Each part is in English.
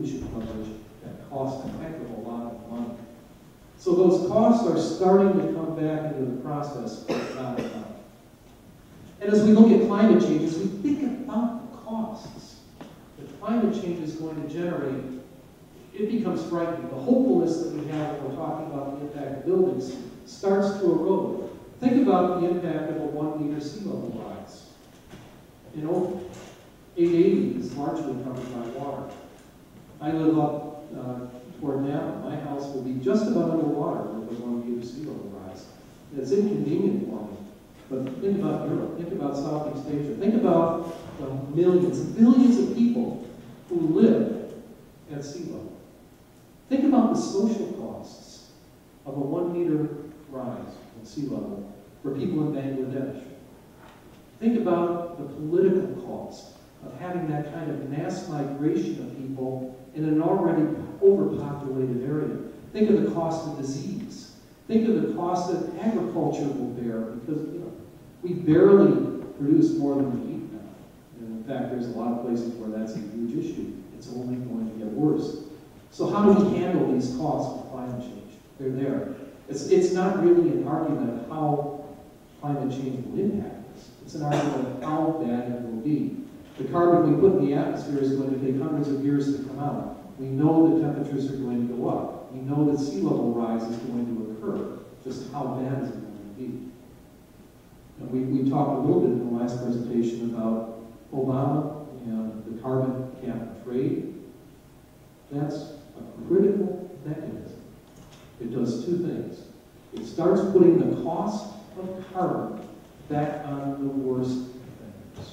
radiation coverage that costs a heck of a lot of money. So those costs are starting to come back into the process without a doubt. And as we look at climate change, as we think about the costs that climate change is going to generate, it becomes frightening. The hopefulness that we have when we're talking about the impact of buildings starts to erode. Think about the impact of a 1 meter sea level rise. You know, 880 is largely covered by water. I live up toward Napa. My house will be just about underwater with a 1 meter sea level rise. It's inconvenient for me. But think about Europe, think about Southeast Asia, think about the millions, billions of people who live at sea level. Think about the social costs of a 1 meter rise in sea level for people in Bangladesh. Think about the political cost of having that kind of mass migration of people in an already overpopulated area. Think of the cost of disease. Think of the cost that agriculture will bear, because we barely produce more than we eat now. And in fact, there's a lot of places where that's a huge issue. It's only going to get worse. So how do we handle these costs of climate change? They're there. It's not really an argument of how climate change will impact us. It's an argument of how bad it will be. The carbon we put in the atmosphere is going to take hundreds of years to come out. We know that temperatures are going to go up. We know that sea level rise is going to occur. Just how bad is it going to be? And we talked a little bit in the last presentation about Obama and the carbon cap and trade. That's a critical mechanism. It does two things. It starts putting the cost of carbon back on the worst things.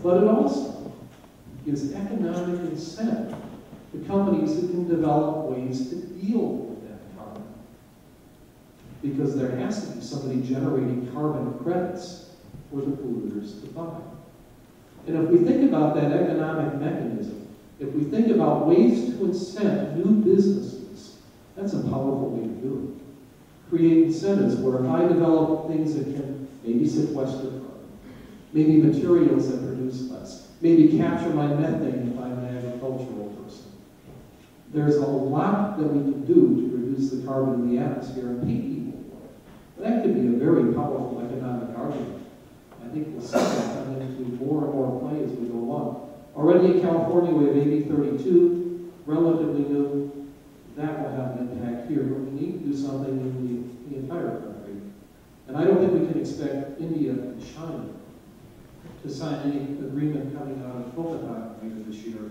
But it also gives economic incentive to companies who can develop ways to deal with that carbon. Because there has to be somebody generating carbon credits for the polluters to buy. And if we think about that economic mechanism, if we think about ways to incent new businesses, that's a powerful way to do it. Create incentives where if I develop things that can maybe sequester carbon, maybe materials that produce less, maybe capture my methane if I'm an agricultural person. There's a lot that we can do to reduce the carbon in the atmosphere and pay people for it. That could be a very powerful economic argument. I think we'll see that come into more and more play as we go along. Already in California, we have AB 32, relatively new. That will have an impact here, but we need to do something in the entire country. And I don't think we can expect India and China to sign any agreement coming out of Copenhagen later this year